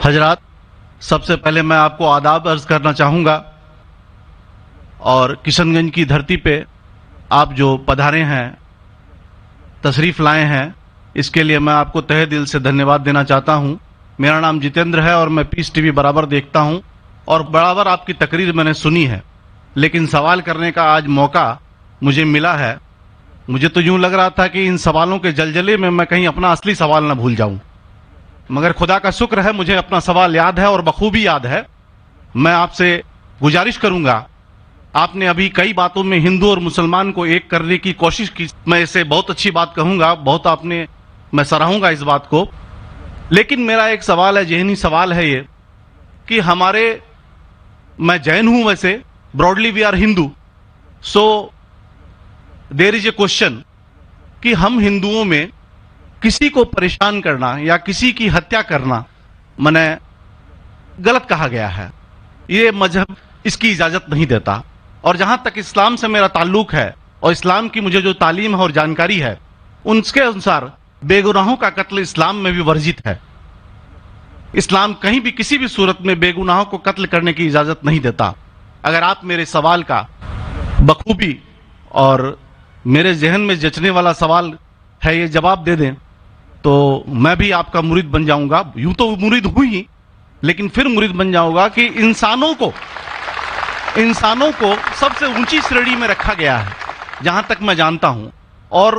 حضرات، سب سے پہلے میں آپ کو آداب عرض کرنا چاہوں گا، اور کشن گنج کی دھرتی پہ آپ جو پدھارے ہیں، تشریف لائے ہیں، اس کے لیے میں آپ کو تہہ دل سے دھنیہ واد دینا چاہتا ہوں۔ میرا نام جتیندر ہے اور میں پیس ٹی وی برابر دیکھتا ہوں اور برابر آپ کی تقریر میں نے سنی ہے، لیکن سوال کرنے کا آج موقع مجھے ملا ہے۔ مجھے تو یوں لگ رہا تھا کہ ان سوالوں کے جلجلے میں کہیں اپنا اصلی سوال نہ بھول جاؤں، مگر خدا کا شکر ہے مجھے اپنا سوال یاد ہے اور بخوبی یاد ہے۔ میں آپ سے گزارش کروں گا، آپ نے ابھی کئی باتوں میں ہندو اور مسلمان کو ایک کرنے کی کوشش کی، میں اسے بہت اچھی بات کہوں گا، بہت میں سراہوں گا اس بات کو، لیکن میرا ایک سوال ہے، ذہنی سوال ہے یہ کہ میں جین ہوں، ویسے broadly we are Hindu, so there is a question کہ ہم ہندوؤں میں کسی کو پریشان کرنا یا کسی کی ہتیا کرنا غلط کہا گیا ہے، یہ مذہب اس کی اجازت نہیں دیتا، اور جہاں تک اسلام سے میرا تعلق ہے اور اسلام کی مجھے جو تعلیم ہے اور جانکاری ہے، ان کے انسار بے گناہوں کا قتل اسلام میں بھی ورجت ہے۔ اسلام کہیں بھی کسی بھی صورت میں بے گناہوں کو قتل کرنے کی اجازت نہیں دیتا۔ اگر آپ میرے سوال کا بخوبی اور میرے ذہن میں جچنے والا سوال ہے یہ جواب دے دیں تو میں بھی آپ کا مرید بن جاؤں گا، یوں تو مرید ہوں ہی، لیکن پھر مرید بن جاؤں گا کہ انسانوں کو سب سے اونچی شریڑی میں رکھا گیا ہے جہاں تک میں جانتا ہوں۔ اور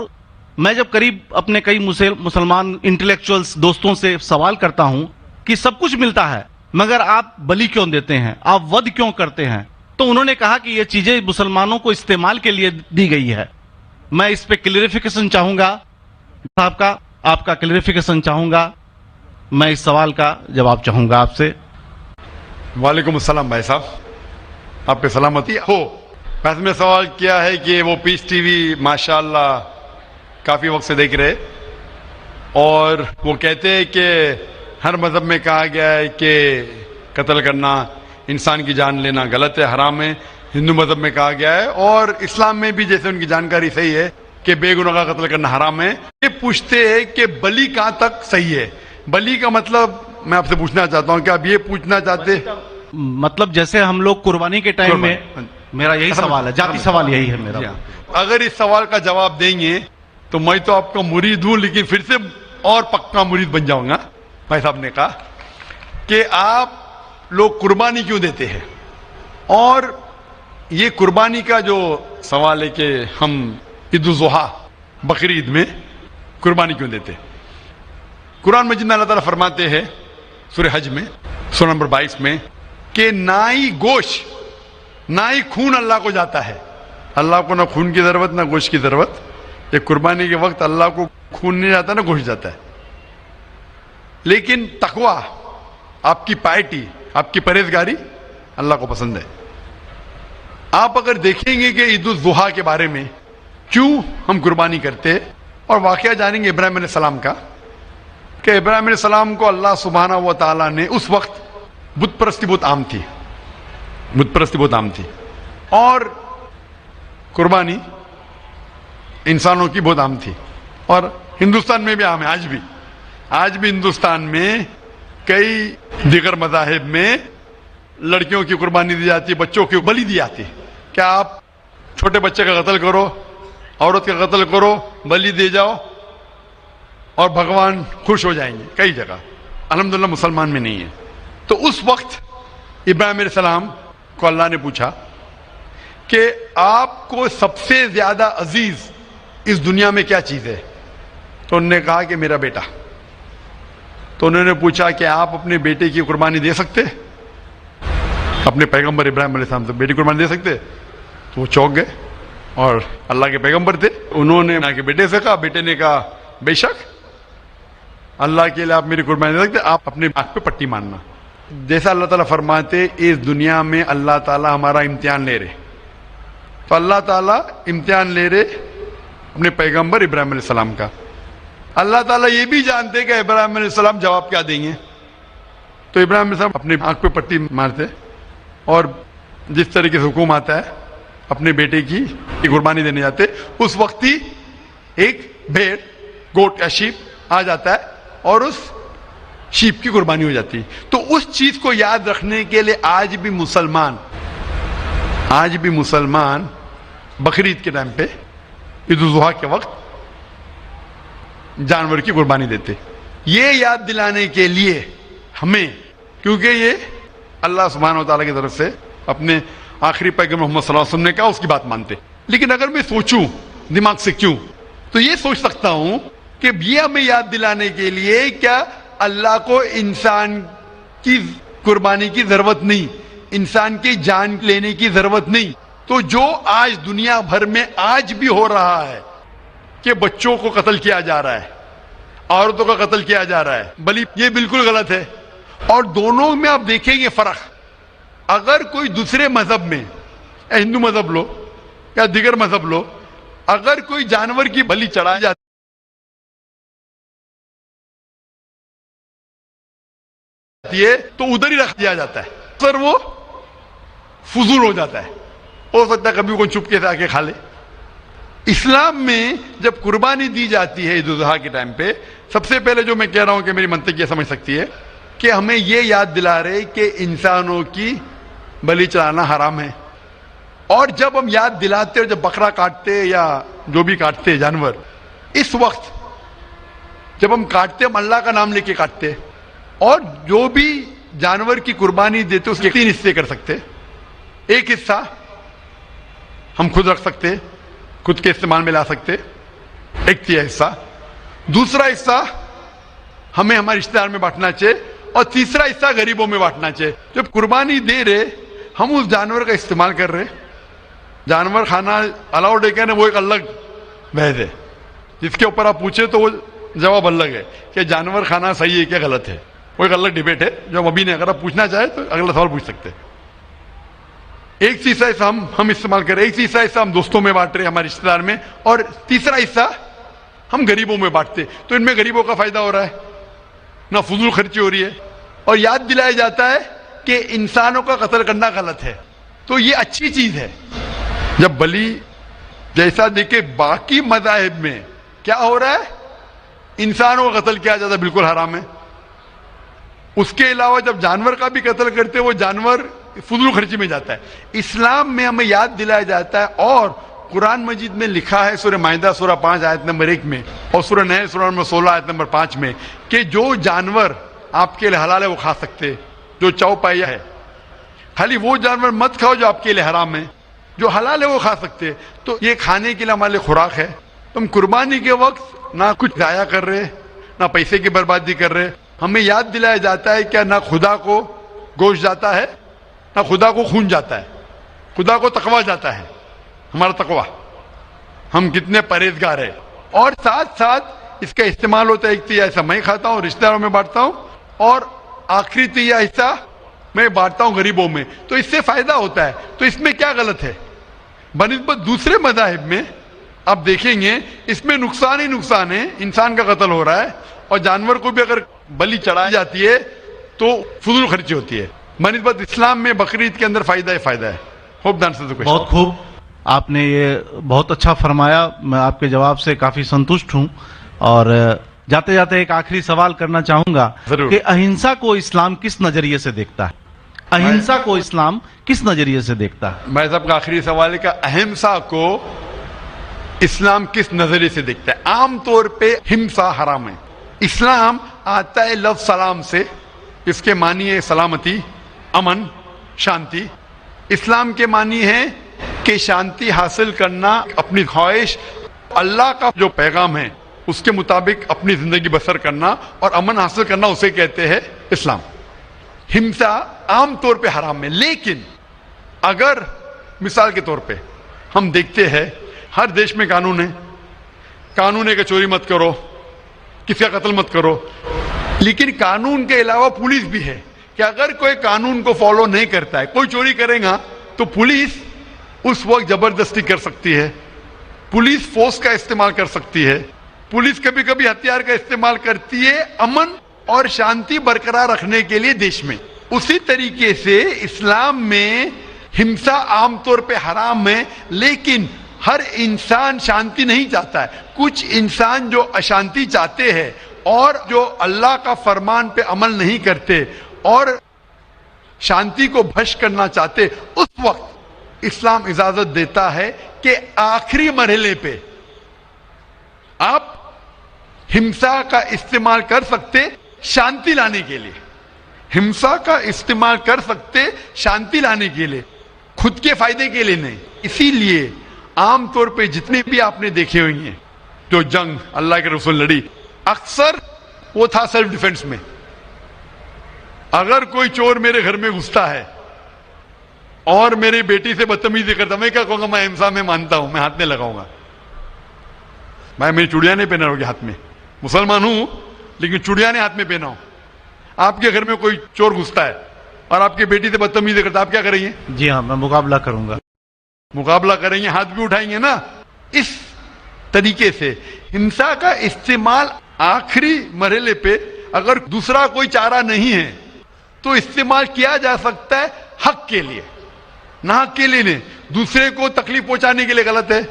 میں جب قریب اپنے کئی مسلمان انٹلیکچوئلز دوستوں سے سوال کرتا ہوں کہ سب کچھ ملتا ہے مگر آپ بلی کیوں دیتے ہیں، آپ ود کیوں کرتے ہیں، تو انہوں نے کہا کہ یہ چیزیں مسلمانوں کو استعمال کے لیے دی گئی ہے۔ میں اس پہ کلیریفیکیشن چاہوں گا صاحب کا، آپ کا کلیریفیکیشن چاہوں گا، میں اس سوال کا جواب چاہوں گا آپ سے۔ وعلیکم السلام بھائی صاحب، آپ پہ سلامتی ہو۔ ویسے میں سوال کیا ہے کہ وہ پیس ٹی وی ماشاءاللہ کافی وقت سے دیکھ رہے، اور وہ کہتے ہیں کہ ہر مذہب میں کہا گیا ہے کہ قتل کرنا، انسان کی جان لینا غلط ہے، حرام ہے۔ ہندو مذہب میں کہا گیا ہے اور اسلام میں بھی، جیسے ان کی جانکاری صحیح ہے، کہ بے گناہ کا قتل کرنا حرام ہے۔ یہ پوچھتے ہیں کہ بلی کہاں تک صحیح ہے؟ بلی کا مطلب میں آپ سے پوچھنا چاہتا ہوں کہ آپ یہ پوچھنا چاہتے، مطلب جیسے ہم لوگ قربانی کے ٹائم میں، میرا یہی سوال ہے، ذاتی سوال یہی ہے میرا۔ اگر اس سوال کا جواب دیں گے تو میں تو آپ کا مرید ہوں، لیکن پھر سے اور پکا مرید بن جاؤں گا۔ بھائی صاحب نے کہا کہ آپ لوگ قربانی کیوں دیتے ہیں، اور یہ قربانی کا جو سوال ہے کہ ہم عید الاضحیٰ بقر عید میں قربانی کیوں دیتے ہیں، قرآن مجید میں اللہ تعالیٰ فرماتے ہیں سورہ حج میں سورہ نمبر 22 میں کہ نہ ہی گوشت نہ ہی خون اللہ کو جاتا ہے۔ اللہ کو نہ خون کی ضرورت نہ گوشت کی ضرورت۔ یہ قربانی کے وقت اللہ کو خون نہیں جاتا نہ گوشت جاتا ہے، لیکن تقویٰ، آپ کی پائٹی، آپ کی پرہیزگاری اللہ کو پسند ہے۔ آپ اگر دیکھیں گے کہ عید الاضحیٰ کے بارے میں کیوں ہم قربانی کرتے، اور واقعہ جانیں گے ابراہیم علیہ السلام کا، کہ ابراہیم علیہ السلام کو اللہ سبحانہ و تعالیٰ نے، اس وقت بت پرستی بہت عام تھی، اور قربانی انسانوں کی بہت عام تھی، اور ہندوستان میں بھی عام ہے، آج بھی ہندوستان میں کئی دیگر مذاہب میں لڑکیوں کی قربانی دی جاتی ہے، بچوں کی بلی دی جاتی ہے۔ کیا آپ چھوٹے بچے کا قتل کرو، عورت کا قتل کرو، بلی دے جاؤ اور بھگوان خوش ہو جائیں گے؟ کئی جگہ، الحمدللہ مسلمان میں نہیں ہے۔ تو اس وقت ابراہیم علیہ السلام کو اللہ نے پوچھا کہ آپ کو سب سے زیادہ عزیز اس دنیا میں کیا چیز ہے؟ تو انہوں نے کہا کہ میرا بیٹا۔ تو انہوں نے پوچھا کہ آپ اپنے بیٹے کی قربانی دے سکتے؟ اپنے پیغمبر ابراہیم علیہ السلام سے بیٹی قربانی دے سکتے؟ تو وہ چونک گئے، اور اللہ کے پیغمبر تھے، انہوں نے کے بیٹے سے کہا، بیٹے نے کہا بے شک اللہ کے لیے آپ میری قربانی دے سکتے، آپ اپنے آنکھ پہ پٹی مارنا۔ جیسا اللہ تعالیٰ فرماتے اس دنیا میں اللہ تعالیٰ ہمارا امتحان لے رہے، تو اللہ تعالیٰ امتحان لے رہے اپنے پیغمبر ابراہیم علیہ السلام کا۔ اللہ تعالیٰ یہ بھی جانتے کہ ابراہیم علیہ السلام جواب کیا دیں گے، تو ابراہیم علیہ السلام اپنے آنکھ پہ پٹی مارتے، اور جس طریقے سے حکم آتا ہے اپنے بیٹے کی قربانی دینے جاتے، اس وقت ہی ایک بھیڑ، گوٹ یا شیپ آ جاتا ہے، اور اس شیپ کی قربانی ہو جاتی. تو اس چیز کو یاد رکھنے کے لیے آج بھی مسلمان بقرعید کے ٹائم پہ عید الاضحیٰ کے وقت جانور کی قربانی دیتے. یہ یاد دلانے کے لیے ہمیں، کیونکہ یہ اللہ سبحانہ و تعالیٰ کی طرف سے اپنے آخری پیغمبر محمد صلی اللہ علیہ وسلم نے کہا، اس کی بات مانتے. لیکن اگر میں سوچوں دماغ سے کیوں، تو یہ سوچ سکتا ہوں کہ یہ ہمیں یاد دلانے کے لیے کیا اللہ کو انسان کی قربانی کی ضرورت نہیں، انسان کی جان لینے کی ضرورت نہیں. تو جو آج دنیا بھر میں آج بھی ہو رہا ہے کہ بچوں کو قتل کیا جا رہا ہے، عورتوں کا قتل کیا جا رہا ہے، بلی، یہ بالکل غلط ہے. اور دونوں میں آپ دیکھیں گے فرق. اگر کوئی دوسرے مذہب میں، ہندو مذہب لو یا دیگر مذہب لو، اگر کوئی جانور کی بلی چڑھائی جاتی ہے تو ادھر ہی رکھ دیا جاتا ہے، سر وہ فضول ہو جاتا ہے. ہو سکتا ہے کبھی کوئی چپ کے سے آ کے کھا لے. اسلام میں جب قربانی دی جاتی ہے عید الاضحیٰ کے ٹائم پہ، سب سے پہلے جو میں کہہ رہا ہوں کہ میری منطق یہ سمجھ سکتی ہے کہ ہمیں یہ یاد دلا رہے کہ انسانوں کی بلی چڑھانا حرام ہے. اور جب ہم یاد دلاتے اور جب بکرا کاٹتے یا جو بھی کاٹتے جانور، اس وقت جب ہم کاٹتے ہم اللہ کا نام لے کے کاٹتے. اور جو بھی جانور کی قربانی دیتے اس کے 3 حصے کر سکتے. ایک حصہ ہم خود رکھ سکتے، خود کے استعمال میں لا سکتے، ایک 3 حصہ. دوسرا حصہ ہمیں ہمارے رشتہ دار میں بانٹنا چاہیے، اور تیسرا حصہ غریبوں میں بانٹنا چاہیے. جب قربانی دے رہے ہم اس جانور کا استعمال کر رہے. جانور کھانا الاؤڈ ہے کیا نہیں وہ ایک الگ بحث ہے، جس کے اوپر آپ پوچھے تو وہ جواب الگ ہے کہ جانور کھانا صحیح ہے کیا غلط ہے، وہ ایک الگ ڈیبیٹ ہے جو ہم ابھی نہیں. اگر آپ پوچھنا چاہیں تو اگلا سوال پوچھ سکتے. ایک تیسرا حصہ ہم استعمال کر رہے، ایک تیسرا حصہ ہم دوستوں میں بانٹ رہے ہمارے رشتہ دار میں، اور تیسرا حصہ ہم غریبوں میں بانٹتے. تو ان میں غریبوں کا فائدہ ہو رہا ہے، نہ فضول خرچی ہو رہی ہے، اور یاد دلایا جاتا ہے کہ انسانوں کا قتل کرنا غلط ہے. تو یہ اچھی چیز ہے. جب بلی جیسا دیکھے باقی مذاہب میں کیا ہو رہا ہے، انسانوں کا قتل کیا جاتا ہے، بالکل حرام ہے. اس کے علاوہ جب جانور کا بھی قتل کرتے وہ جانور فضول خرچی میں جاتا ہے. اسلام میں ہمیں یاد دلایا جاتا ہے، اور قرآن مجید میں لکھا ہے سورہ مائدہ سورہ 5 آیت نمبر 1 میں، اور سورہ نحل سورہ نمبر 16 آیت نمبر 5 میں، کہ جو جانور آپ کے لیے حلال ہے وہ کھا سکتے، جو چوپایا ہے. خالی وہ جانور مت کھاؤ جو آپ کے لیے حرام ہے، جو حلال ہے وہ کھا سکتے. تو یہ کھانے کے لیے ہمارے لیے خوراک ہے. تم قربانی کے وقت نہ کچھ ضائع کر رہے، نہ پیسے کی بربادی کر رہے. ہمیں یاد دلایا جاتا ہے کہ نہ خدا کو گوشت جاتا ہے، نہ خدا کو خون جاتا ہے، خدا کو تقویٰ جاتا ہے. ہمارا تقویٰ، ہم کتنے پرہیزگار ہیں. اور ساتھ ساتھ اس کا استعمال ہوتا ہے. ایک تیہ حصہ میں کھاتا ہوں، رشتہ داروں میں بانٹتا ہوں، اور آخری تیہ حصہ میں بانٹتا ہوں غریبوں میں. تو اس سے فائدہ ہوتا ہے. تو اس میں کیا غلط ہے؟ بنسبت دوسرے مذاہب میں آپ دیکھیں گے اس میں نقصان ہی نقصان ہے. انسان کا قتل ہو رہا ہے، اور جانور کو بھی اگر بلی چڑھائی جاتی ہے تو فضول خرچی ہوتی ہے. بنسبت اسلام میں بقرعید کے اندر فائدہ ہی فائدہ ہے. ہوپ دان سے بہت خوب، آپ نے یہ بہت اچھا فرمایا. میں آپ کے جواب سے کافی سنتشٹ ہوں. اور جاتے جاتے ایک آخری سوال کرنا چاہوں گا کہ اہنسا کو اسلام کس نظریے سے دیکھتا ہے؟ اہنسا کو اسلام کس نظریے سے دیکھتا ہے؟ میں صاحب کا آخری سوال ہے کہ اہنسا کو اسلام کس نظریے سے دیکھتا ہے؟ عام طور پہ ہمسا حرام ہے. اسلام آتا ہے لفظ سلام سے، اس کے معنی ہے سلامتی، امن، شانتی. اسلام کے معنی ہے کہ شانتی حاصل کرنا، اپنی خواہش، اللہ کا جو پیغام ہے اس کے مطابق اپنی زندگی بسر کرنا اور امن حاصل کرنا، اسے کہتے ہیں اسلام. ہمسا عام طور پہ حرام ہے. لیکن اگر مثال کے طور پہ ہم دیکھتے ہیں ہر دیش میں قانون ہے، قانون ہے کہ چوری مت کرو، کسی کا قتل مت کرو. لیکن قانون کے علاوہ پولیس بھی ہے کہ اگر کوئی قانون کو فالو نہیں کرتا ہے، کوئی چوری کرے گا تو پولیس اس وقت زبردستی کر سکتی ہے، پولیس فورس کا استعمال کر سکتی ہے، پولیس کبھی کبھی ہتھیار کا استعمال کرتی ہے امن اور شانتی برقرار رکھنے کے لیے دیش میں. اسی طریقے سے اسلام میں ہمسا عام طور پہ حرام ہے، لیکن ہر انسان شانتی نہیں چاہتا ہے. کچھ انسان جو اشانتی چاہتے ہیں اور جو اللہ کا فرمان پہ عمل نہیں کرتے اور شانتی کو بھش کرنا چاہتے، اس وقت اسلام اجازت دیتا ہے کہ آخری مرحلے پہ آپ ہمسا کا استعمال کر سکتے شانتی لانے کے لیے، ہمسا کا استعمال کر سکتے شانتی لانے کے لیے، خود کے فائدے کے لیے نہیں۔ اسی لیے عام طور پہ جتنے بھی آپ نے دیکھے ہوئی ہیں جو جنگ اللہ کے رسول لڑی، اکثر وہ تھا سیلف ڈیفenس میں۔ اگر کوئی چور میرے گھر میں گھستا ہے اور میری بیٹی سے بدتمیزی کرتا، میں کیا کہوں گا؟ میں ہمسا میں مانتا ہوں، میں ہاتھ نہیں لگاؤں گا، میں میری چوڑیاں نہیں پہنا ہوگی ہاتھ میں، مسلمان ہوں لیکن چوڑیاں نہیں ہاتھ میں پہنا ہوں۔ آپ کے گھر میں کوئی چور گھستا ہے اور آپ کی بیٹی سے بدتمیزی کرتا، آپ کیا کریں گے؟ جی ہاں، میں مقابلہ کروں گا، مقابلہ کریں گے، ہاتھ بھی اٹھائیں گے نا۔ اس طریقے سے ہمسا کا استعمال آخری مرحلے پہ اگر دوسرا کوئی چارہ نہیں ہے تو استعمال کیا جا سکتا ہے حق کے لیے، نہ حق کے لیے نہیں۔ دوسرے کو تکلیف پہنچانے کے لیے غلط ہے،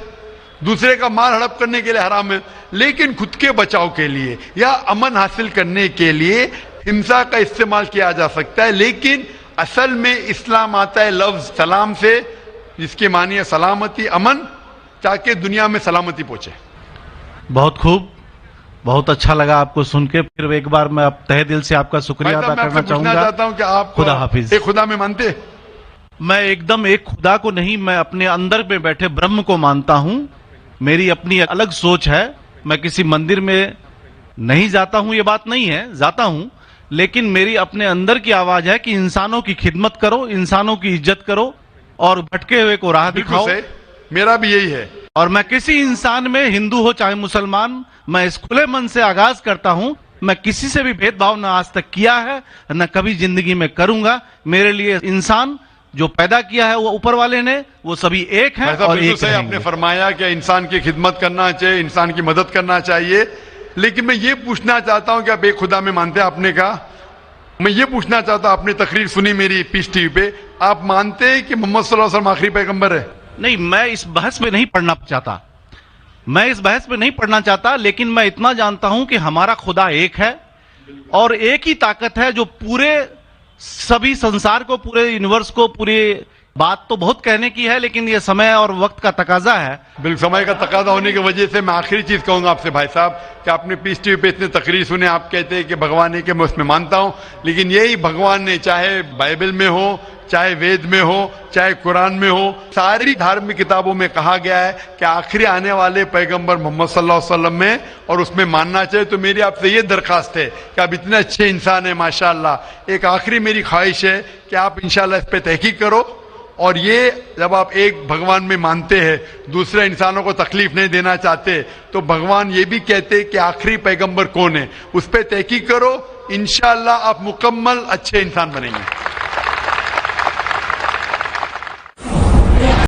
دوسرے کا مال ہڑپ کرنے کے لیے حرام ہے، لیکن خود کے بچاؤ کے لیے یا امن حاصل کرنے کے لیے ہمسا کا استعمال کیا جا سکتا ہے۔ لیکن اصل میں اسلام آتا ہے لفظ سلام سے، جس کے معنی ہے سلامتی، امن، تاکہ دنیا میں سلامتی پہنچے۔ بہت خوب، بہت اچھا لگا آپ کو سن کے۔ پھر ایک بار میں اب تہ دل سے آپ کا شکریہ ادا کرنا چاہوں گا۔ چاہتا ہوں کہ آپ خدا حافظ۔ ایک خدا میں مانتے؟ میں ایک دم ایک خدا کو نہیں، میں اپنے اندر میں بیٹھے برہم کو مانتا ہوں۔ میری اپنی الگ سوچ ہے، میں کسی مندر میں نہیں جاتا ہوں، یہ بات نہیں ہے، جاتا ہوں، لیکن میری اپنے اندر کی آواز ہے کہ انسانوں کی خدمت کرو، انسانوں کی عزت کرو اور بھٹکے ہوئے کو راہ دکھاؤ۔ میرا بھی یہی ہے، اور میں کسی انسان میں، ہندو ہو چاہے مسلمان، میں اس کھلے من سے آغاز کرتا ہوں۔ میں کسی سے بھی بھید بھاؤ نہ آج تک کیا ہے، نہ کبھی زندگی میں کروں گا۔ میرے لیے انسان جو پیدا کیا ہے وہ اوپر والے نے، وہ سبھی ایک ہیں اور ایک رہیں آپ نے گے۔ فرمایا کہ انسان کی خدمت کرنا چاہیے، انسان کی مدد کرنا چاہیے، لیکن میں یہ پوچھنا چاہتا ہوں کہ آپ ایک خدا میں مانتے ہیں؟ آپ نے کہا، میں یہ پوچھنا چاہتا ہوں، آپ نے تقریر سنی میری پیس ٹی وی پہ، آپ مانتے ہیں کہ محمد صلی اللہ علیہ وسلم آخری پیغمبر ہے؟ نہیں، میں اس بحث میں نہیں پڑھنا چاہتا، میں اس بحث میں نہیں پڑھنا چاہتا، لیکن میں اتنا جانتا ہوں کہ ہمارا خدا ایک ہے اور ایک ہی طاقت ہے جو پورے سبھی سنسار کو، پورے یونیورس کو، پوری بات تو بہت کہنے کی ہے، لیکن یہ سمے اور وقت کا تقاضا ہے۔ بالکل، سمے کا تقاضا ہونے کی وجہ سے میں آخری چیز کہوں گا آپ سے بھائی صاحب کہ آپ نے پیس ٹی وی پہ اتنے تقریر سنے، آپ کہتے ہیں کہ بھگوان ہے، کہ میں اس میں مانتا ہوں، لیکن یہی بھگوان نے چاہے بائبل میں ہو، چاہے وید میں ہو، چاہے قرآن میں ہو، ساری دھارمک کتابوں میں کہا گیا ہے کہ آخری آنے والے پیغمبر محمد صلی اللہ علیہ وسلم میں، اور اس میں ماننا چاہیے۔ تو میری آپ سے یہ درخواست ہے کہ آپ اتنے اچھے انسان ہیں ماشاءاللہ، ایک آخری میری خواہش ہے کہ آپ انشاءاللہ اس پہ تحقیق کرو، اور یہ جب آپ ایک بھگوان میں مانتے ہیں، دوسرے انسانوں کو تکلیف نہیں دینا چاہتے، تو بھگوان یہ بھی کہتے کہ آخری پیغمبر کون ہے، اس پہ تحقیق کرو، انشاءاللہ آپ مکمل اچھے انسان بنیں گے۔